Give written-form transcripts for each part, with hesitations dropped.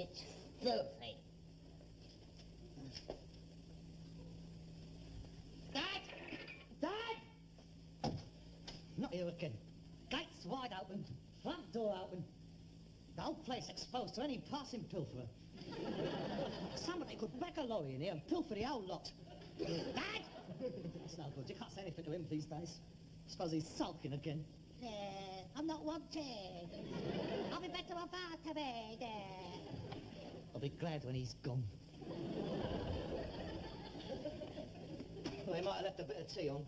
It's filthy. Dad! Dad! Not you again. Gates wide open, front door open. The whole place exposed to any passing pilferer. Somebody could back a lorry in here and pilfer the whole lot. Dad! It's no good. You can't say anything to him these days. Suppose he's sulking again. I'm not wanted. I'll be back to my father bed. I'll be glad when he's gone. Well, he might have left a bit of tea on.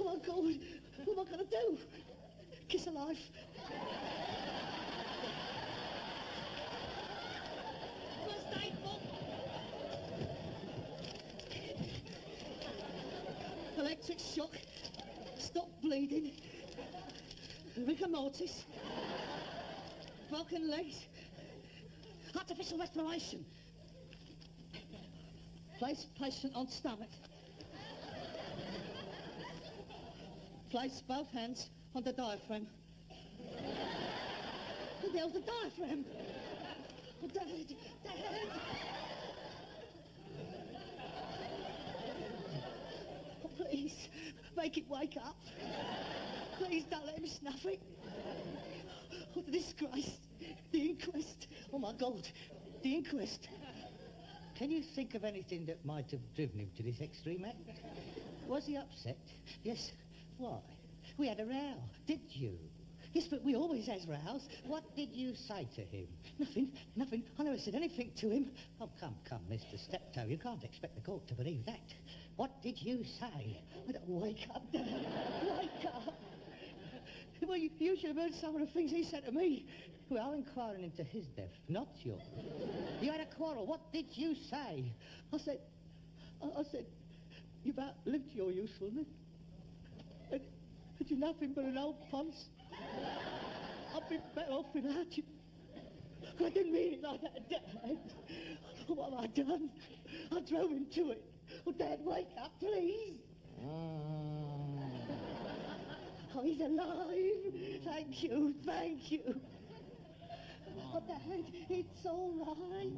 Oh my God, what am I going to do? Kiss alive. First aid book. Electric shock. Stop bleeding. Rigor mortis. Broken legs. Artificial respiration. Place patient on stomach. Place both hands on the diaphragm. What the hell's the diaphragm? Oh, Dad! Dad! Oh, please, make it wake up. Please don't let him snuff it. Oh, the disgrace. The inquest. Oh, my God. The inquest. Can you think of anything that might have driven him to this extreme act? Was he upset? Yes. Why? We had a row, did you? Yes, but we always has rows. What did you say to him? Nothing. I never said anything to him. Oh, come, Mr. Steptoe, you can't expect the court to believe that. What did you say? I don't wake up, Dad. Wake up. Well, you should have heard some of the things he said to me. Well, I'm inquiring into his death, not yours. You had a quarrel. What did you say? I said, you've outlived your usefulness. And you're nothing but an old ponce. I'd be better off without you. I didn't mean it like that, Dad. Oh, what have I done? I drove him to it. Oh, Dad, wake up, please. Oh, he's alive. Thank you. Oh, Dad, it's all right.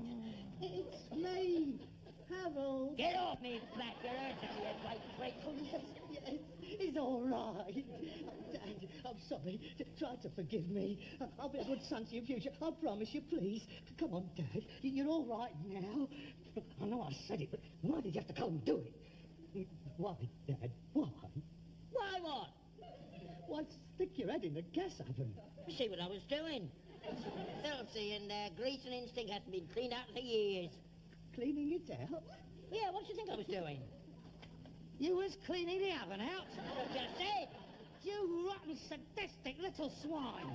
It's me, Harold. Get off me, Black. You're hurting me, you great Oh, yes, he's all right. Oh, Dad, I'm sorry. Try to forgive me. I'll be a good son to you in future. I promise you, please. Come on, Dad. You're all right now. I know I said it, but why did you have to go and do it? Why, Dad? Why? Why what? Why stick your head in the gas oven? See what I was doing. Filthy and grease and instinct hasn't been cleaned out for years. Cleaning it out? Yeah, what do you think I was doing? You was cleaning the oven out? I just said. You rotten, sadistic little swine.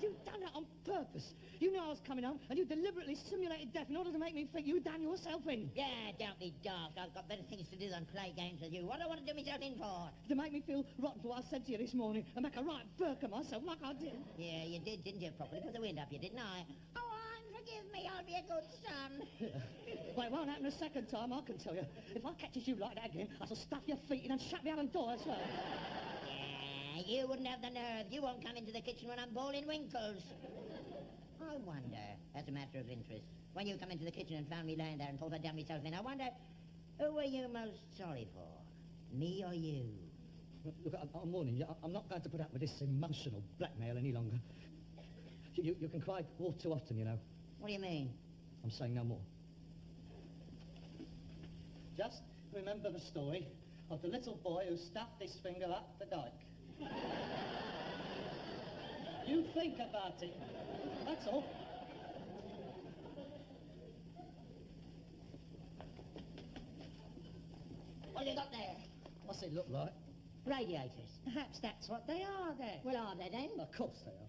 You done that on purpose. You knew I was coming home, and you deliberately simulated death in order to make me think you'd done yourself in. Yeah, don't be daft. I've got better things to do than play games with you. What do I want to do myself in for? To make me feel rotten for what I said to you this morning and make a right burk of myself like I did. Yeah, you did, didn't you? Properly put the wind up you, didn't I? Oh, forgive me. I'll be a good son. Well, it won't happen a second time, I can tell you. If I catches you like that again, I shall stuff your feet in and shut the oven door as well. Yeah, you wouldn't have the nerve. You won't come into the kitchen when I'm boiling winkles. I wonder, as a matter of interest, when you come into the kitchen and found me laying there and thought I'd done myself in, I wonder, who were you most sorry for? Me or you? Look, I'm warning you, I'm not going to put up with this emotional blackmail any longer. You can cry all too often, you know. What do you mean? I'm saying no more. Just remember the story of the little boy who stuffed his finger up the dike. You think about it. That's all. What have you got there? What's it look like? Radiators. Perhaps that's what they are there. Well, are they then? Of course they are.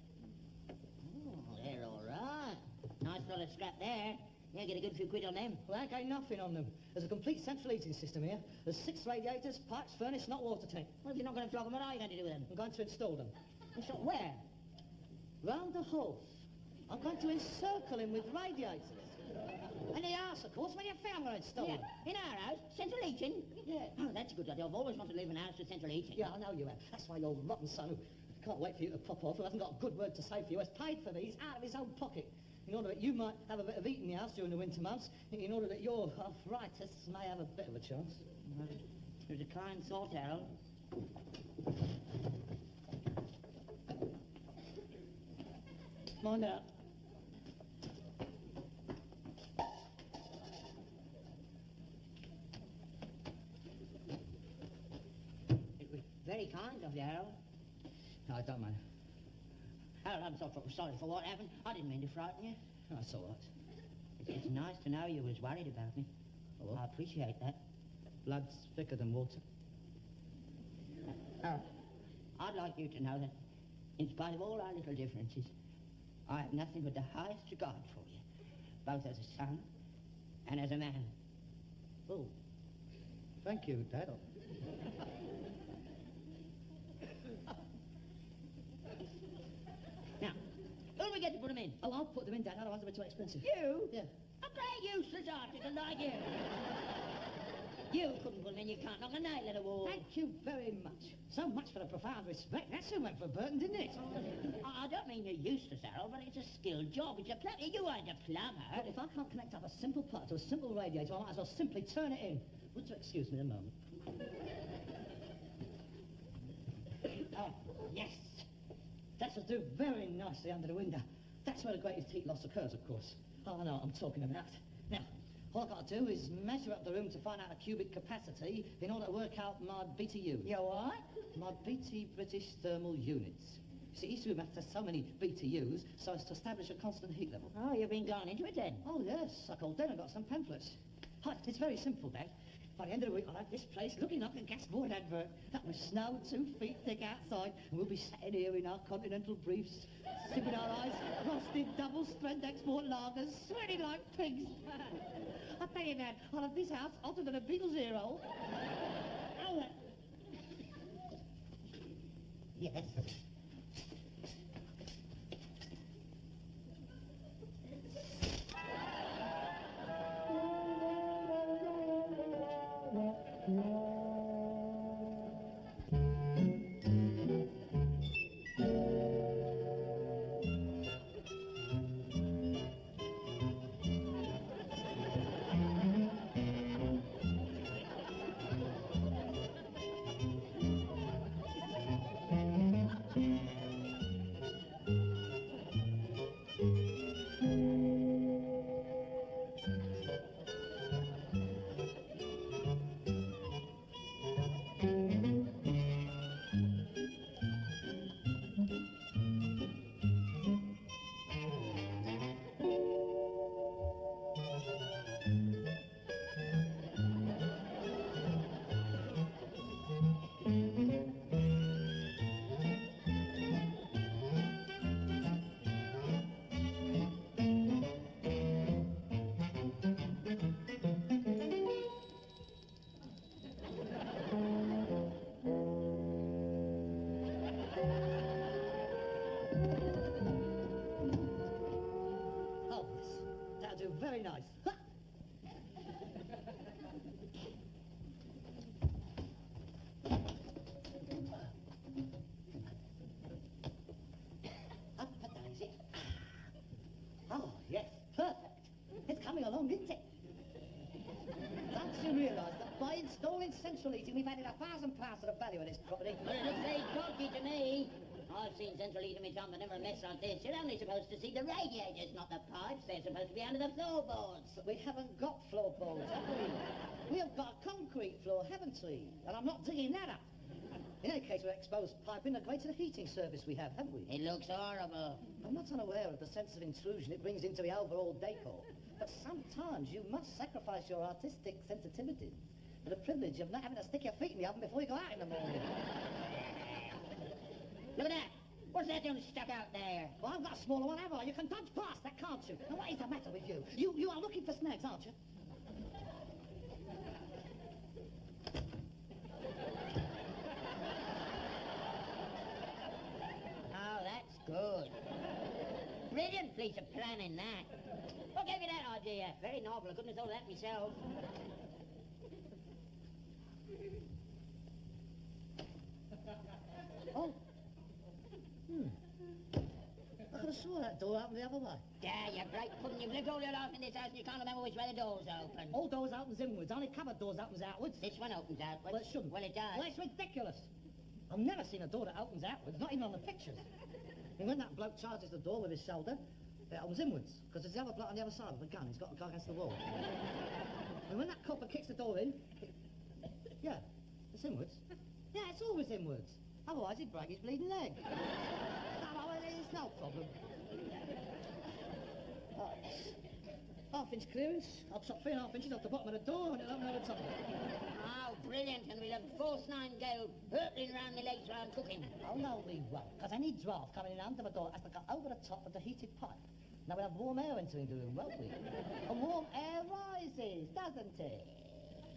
Oh, they're all right. Nice lot of scrap there. Yeah, get a good few quid on them. Well, I ain't got nothing on them. There's a complete central heating system here. There's 6 radiators, pipes, furnace, not water tank. Well, if you're not going to flog them, what are you going to do with them? I'm going to install them. So, where? Round the hearth. I'm going to encircle him with radiators. And the house, of course. Where do you think I'm going to install Yeah. them? In our house? Central heating? Yeah. Oh, that's a good idea. I've always wanted to live in a house with central heating. Yeah, I know you have. That's why your rotten son, who can't wait for you to pop off, who hasn't got a good word to say for you, has paid for these out of his own pocket, in order that you might have a bit of heat in the house during the winter months, in order that your arthritis may have a bit of a chance. Well, there's a kind thought, Harold. Mind out. It was very kind of you, Harold. No, I don't mind. Harold, I'm sorry for what happened. I didn't mean to frighten you. No, that's all right. It's nice to know you was worried about me. Oh, I appreciate that. blood's thicker than water. I'd like you to know that, in spite of all our little differences, I have nothing but the highest regard for you, both as a son and as a man. Oh, thank you, Dad. Now, who do we get to put them in? Oh, I'll put them in, Dad. Otherwise they'll be too expensive. You? Yeah. A very useless article like you. You couldn't put them in, you can't knock a nail at a wall. Thank you very much. So much for the profound respect. That soon went for Burton, didn't it? I don't mean you're useless, Harold, but it's a skilled job. It's a plumber. You ain't a plumber. But if I can't connect up a simple part to a simple radiator, I might as well simply turn it in. Would you excuse me a moment? Oh, yes. That will do very nicely under the window. That's where the greatest heat loss occurs, of course. Oh, I know what I'm talking about. Now, all I've got to do is measure up the room to find out the cubic capacity in order to work out my BTU. You what? My BT British thermal units. You see, each room has to have so many BTUs so as to establish a constant heat level. Oh, you've been going into it then? Oh, yes, I called in and got some pamphlets. It's very simple, Dad. By the end of the week, I'll have this place looking like a gas board advert. That was snow 2 feet thick outside, and we'll be sitting here in our continental briefs, sipping our eyes, frosted double-strength export lagers, sweating like pigs. I tell you, Dad, I'll have this house hotter than a Beatles hero. Oh, Yes. oh, yes. That'll do very nice. Ha! Up a daisy. Oh, yes, perfect. It's coming along, isn't it? Don't you realise that by installing central heating, we've added £1,000 to the value of this property? Well, it looks very dodgy to me. I've seen central heating in my time, but never a mess like this. You're only supposed to see the radiators, not the pipes. They're supposed to be under the floorboards. But we haven't got floorboards, have we? We have got a concrete floor, haven't we? And I'm not digging that up. In any case, we're exposed piping, the greater the heating service we have, haven't we? It looks horrible. I'm not unaware of the sense of intrusion it brings into the overall decor. But sometimes you must sacrifice your artistic sensitivity for the privilege of not having to stick your feet in the oven before you go out in the morning. Look at that. What's that doing stuck out there? Well, I've got a smaller one, have I? You can dodge past that, can't you? Now, what is the matter with you? You are looking for snags, aren't you? Oh, that's good. Brilliant piece of planning, that. What gave you that idea? Very novel. I couldn't have thought of that myself. Oh. I could have swore that door opened the other way. Yeah, you great pudding. You've lived all your life in this house and you can't remember which way the door's open. All doors opens inwards, only cupboard doors opens outwards. This one opens outwards. Well, it shouldn't. Well, it does. Well, it's ridiculous. I've never seen a door that opens outwards, not even on the pictures. And when that bloke charges the door with his shoulder, it opens inwards, because there's the other bloke on the other side with a gun. He's got to go against the wall. And when that copper kicks the door in, yeah, it's inwards. Yeah, it's always inwards. Otherwise, he'd break his bleeding leg. No, it's no problem. Half-inch clearance. I'll chop 3.5 inches off the bottom of the door and it'll open over the top. Oh, brilliant. And we'll have force 9 gale hurtling round the legs while I'm cooking. Oh, no, we won't, because any draft coming in under the door has to go over the top of the heated pipe. Now we'll have warm air entering the room, won't we? And warm air rises, doesn't it?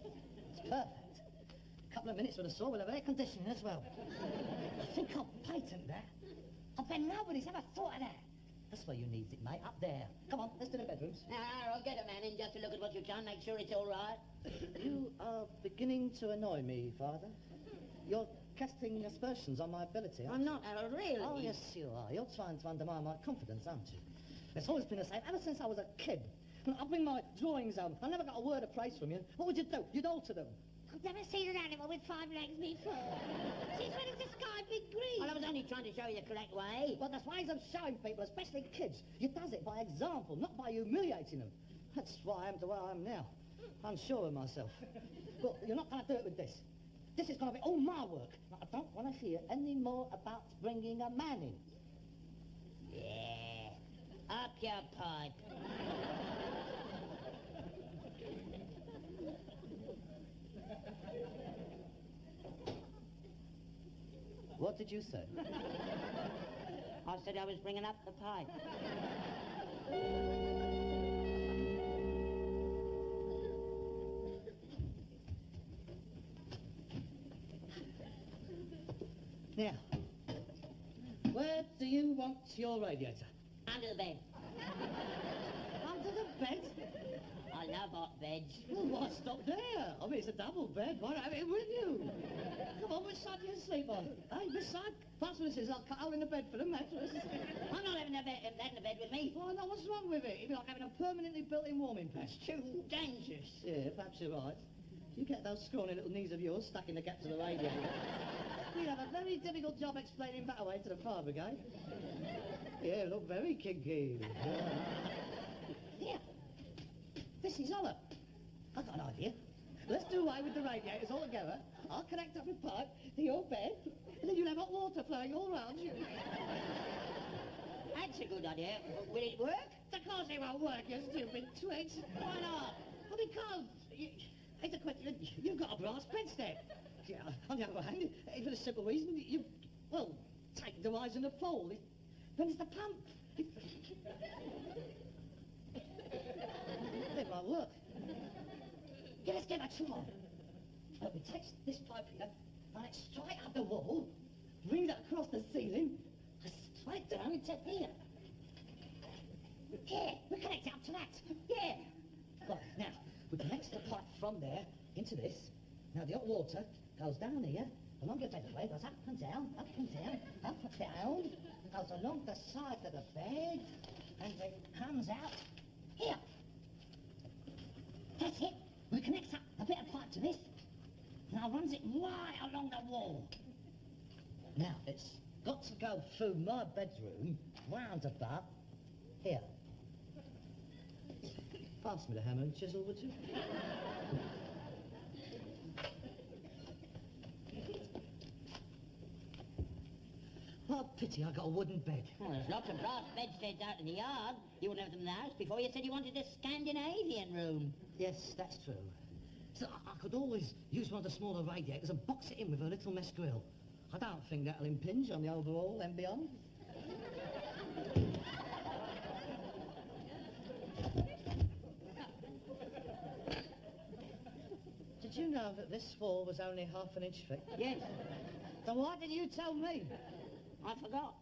It's perfect. A couple of minutes with a saw, we'll have air conditioning as well. I think I'll patent that. I bet nobody's ever thought of that. That's where you need it, mate, up there. Come on, let's do the bedrooms. Now, I'll get a man in just to look at what you've done, make sure it's all right. You are beginning to annoy me, Father. You're casting aspersions on my ability, I'm not, Harold, really. Oh, yes, you are. You're trying to undermine my confidence, aren't you? It's always been the same, ever since I was a kid. I bring my drawings home. I never got a word of praise from you. What would you do? You'd alter them. I've never seen an animal with 5 legs before. Since when has the sky been green? Well, I was only trying to show you the correct way. But there's ways of showing people, especially kids. You does it by example, not by humiliating them. That's why I am to where I am now. Unsure of myself. But you're not going to do it with this. This is going to be all my work. Now, I don't want to hear any more about bringing a man in. Yeah. Up your pipe. What did you say? I said I was bringing up the pipe. Now, where do you want your radiator? Under the bed. Under the bed? I love hot beds. Well, why stop there? I mean, it's a double bed. Why not have it with you? Come on, which side do you sleep on? Hey, this side? Pass me the scissors. I'll cut a hole in the bed for the mattress. I'm not having that in the bed with me. Why not? What's wrong with it? It'd be like having a permanently built-in warming pan. It's too dangerous. Yeah, perhaps you're right. You get those scrawny little knees of yours stuck in the gaps of the radiator. We'd have a very difficult job explaining Bataway to the fire brigade. Yeah, look very kinky. Here. This is hollow. I've got an idea. Let's do away with the radiators altogether. I'll connect up a pipe to your bed, and then you'll have hot water flowing all round you. That's a good idea. Will it work? Of course it won't work, you stupid twit. Why not? Well, because it's a question. You've got a brass bedstead. Yeah, on the other hand, for the simple reason well, take the rise and the fall. Then it's the pump. It won't work. Yeah, let's get a try. We take this pipe here, run it straight up the wall, bring it across the ceiling, and straight down into here. Here, we connect it up to that. Yeah. Right, now, we connect the pipe from there into this. Now, the hot water goes down here, along your bedway, goes up and down, up and down, up and down, goes along the side of the bed, and it comes out here. That's it. We connect up a bit of pipe to this. Now runs it right along the wall. Now, it's got to go through my bedroom, round about here. Pass me the hammer and chisel, would you? Oh, pity I got a wooden bed. Well, there's lots of brass bedsteads out in the yard. You wouldn't have them in the house before. You said you wanted a Scandinavian room. Yes, that's true. So I could always use one of the smaller radiators and box it in with a little mesh grill. I don't think that'll impinge on the overall and beyond. Did you know that this wall was only half an inch thick? Yes, Then why didn't you tell me? I forgot.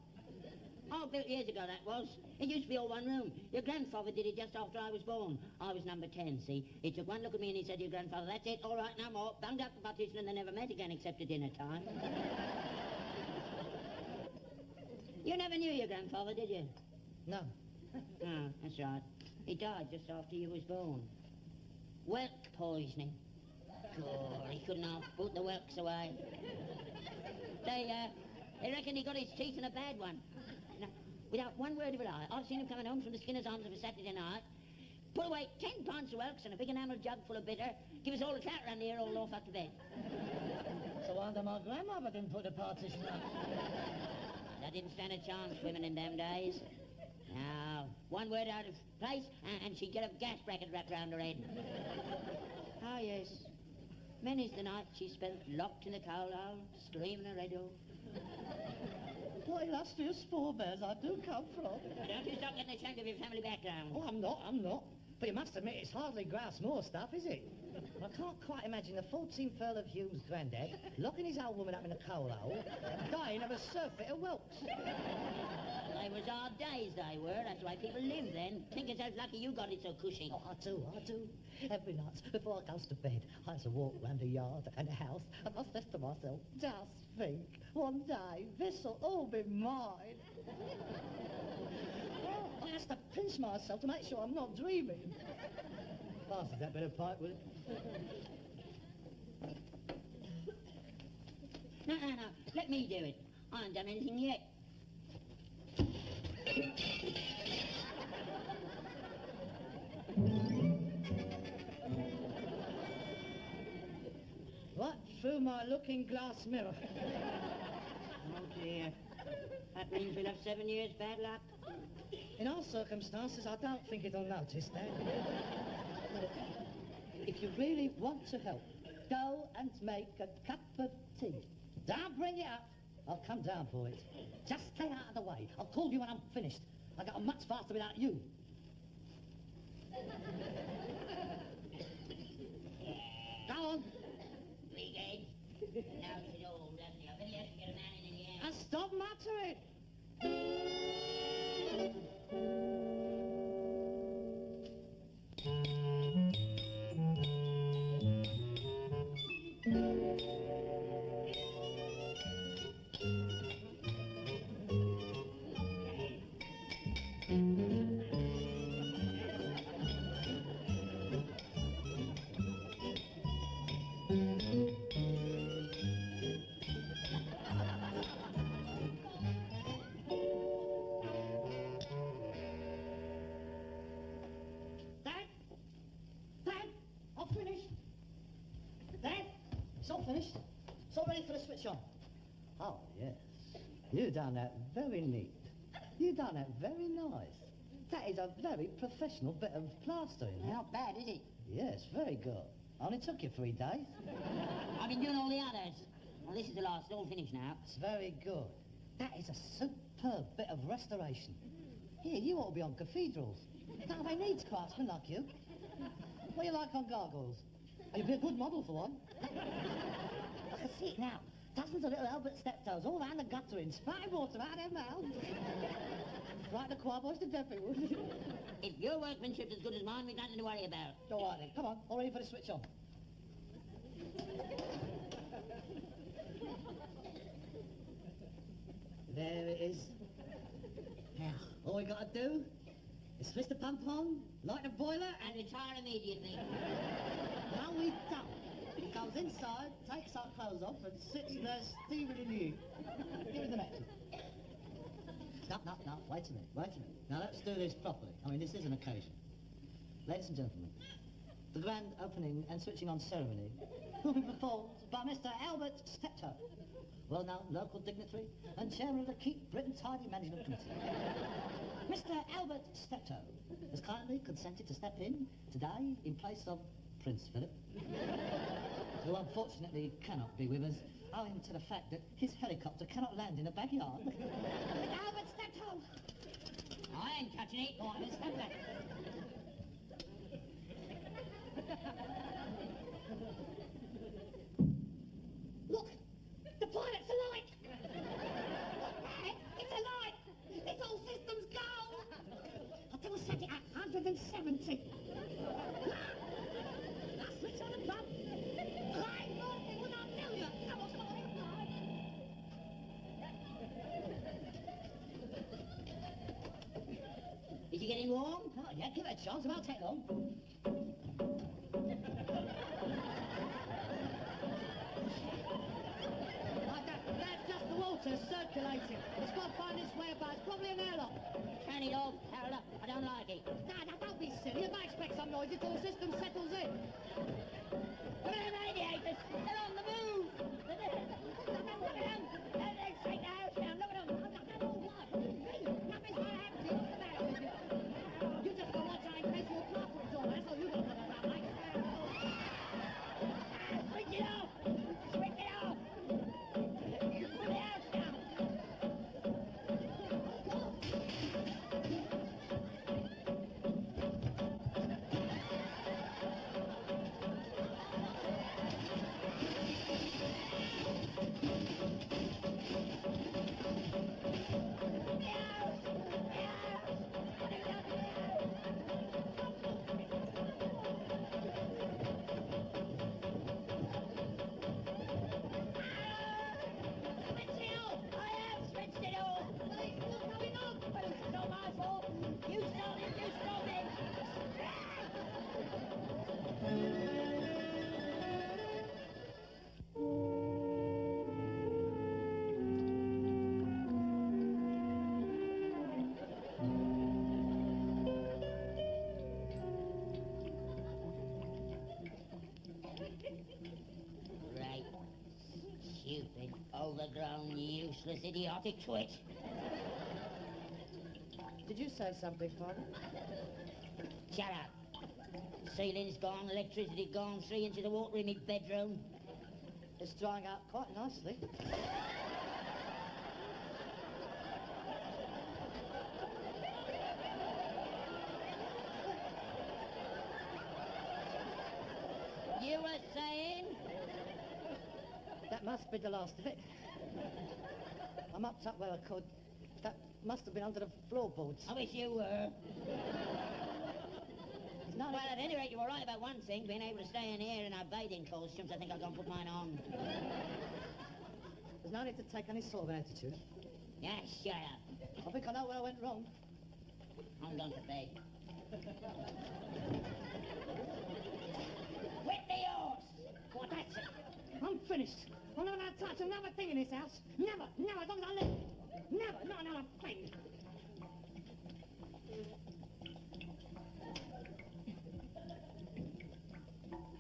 Oh, built years ago that was. It used to be all one room. Your grandfather did it just after I was born. I was number 10, see? He took one look at me and he said to your grandfather, that's it, all right, no more. Bunged up the partition and they never met again except at dinner time. You never knew your grandfather, did you? No. Oh, that's right. He died just after you was born. Whelk poisoning. God, he couldn't half put the whelks away. They reckon he got his teeth in a bad one. You know, without one word of a lie. I've seen him coming home from the Skinner's Arms of a Saturday night, put away 10 pints of whelks and a big enamel jug full of bitter, give us all a chat round here, all off up to bed. So why my grandmother didn't put the partition up? I didn't stand a chance, women in them days. Now, one word out of place, and she'd get a gas bracket wrapped round her head. Oh, yes. Many's the night she spent locked in the coal hole, screaming her head off. What illustrious forebears I do come from. Don't you stop getting ashamed of your family background. Oh, I'm not. But you must admit, it's hardly grouse moor stuff, is it? I can't quite imagine the 14th Earl of Hume's granddad locking his old woman up in a coal hole, dying of a surfeit of whelks. They was hard days, they were. That's the way people lived then. Think yourself lucky you got it so cushy. Oh, I do. Every night, before I goes to bed, I has a walk round the yard and the house, and I says to myself, just think, one day, this'll all be mine. Well, I has to pinch myself to make sure I'm not dreaming. Passes that bit of pipe, will it? No. Let me do it. I haven't done anything yet. Right through my looking glass mirror. Oh, dear. That means we'll have 7 years bad luck. In our circumstances, I don't think it'll notice that. If you really want to help, go and make a cup of tea. Don't bring it up. I'll come down for it. Just stay out of the way. I'll call you when I'm finished. I got on much faster without you. Go on. Big head. Now it's all, doesn't he? I bet he has to get a man in the air. And stop muttering. Finished? It's all ready for the switch on. Oh, yes. You done that very neat. You done that very nice. That is a very professional bit of plastering. Not bad, is it? Yes, very good. Only took you 3 days. I've been doing all the others. Well, this is the last. It's all finished now. It's very good. That is a superb bit of restoration. Here, you ought to be on cathedrals. Don't they need craftsmen like you? What do you like on gargoyles? You'd be a good model for one. I can see it now. Dozens of little Albert Steptoes all round the guttering, spouting water out their mouths. Right, the choir boys to death it would. If your workmanship's as good as mine, we've nothing to worry about. All right then, come on, all ready for the switch on. There it is. Now, all we got to do is switch the pump on, light the boiler, And retire immediately. no, we don't. He goes inside, takes our clothes off, and sits there steaming in the heat. Here's the next one. No, wait a minute. Now let's do this properly. I mean, this is an occasion. Ladies and gentlemen, the grand opening and switching on ceremony will be performed by Mr. Albert Steptoe, well-known local dignitary and chairman of the Keep Britain Tidy Management Committee. Mr. Albert Steptoe has kindly consented to step in today in place of Prince Philip, who unfortunately cannot be with us owing to the fact that his helicopter cannot land in a backyard. Albert, Steptoe! I ain't touching it. Go on, let's have that. Look! The pilot's alight! It's alight! It's all systems go! I will set it at 170. That's switch on the pump. Right, Lord, would I tell you? Come on, come on, Is he getting warm? Oh, yeah, give it a chance. It won't take long. That's just the water circulating. It's got to find its way about. It's probably an airlock. Turn it off, Harold. I don't like it. No, don't be silly. You might expect some noise until the system settles in. Look at them radiators. They're on the move. Look at them. They're straight down. Look at them. Nothing's gonna happen to you. What's the matter with you? You just got to watch out in case your proper is on. That's all you got to know about, mate. Switch it off. Switch it off. Put the house down. Switch it off. I have switched it off. It's not coming off. Well, it's not my fault. You started. You stopped it. Right. Stupid, overgrown, useless, idiotic twit. Did you say something, Father? Shut up. Ceiling's gone, electricity gone, 3 inches of water in my bedroom. It's drying out quite nicely. You were saying? That must be the last of it. I mopped up where I could. That must have been under the floorboards. I wish you were. There's no Well, at any rate, you were right about one thing, being able to stay in here in our bathing costumes. I think I'll go and put mine on. There's no need to take any sort of attitude. Yeah, shut up. I think I know where I went wrong. I'm going to bed. Whip the horse! Well, that's it. I'm finished. I'm never going to touch another thing in this house. Never, never, as long as I live. Never, not another thing.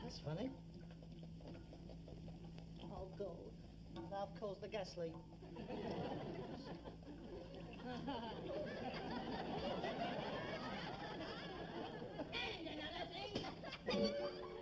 That's funny. Oh, God. Now I've caused the gas leak. And another thing.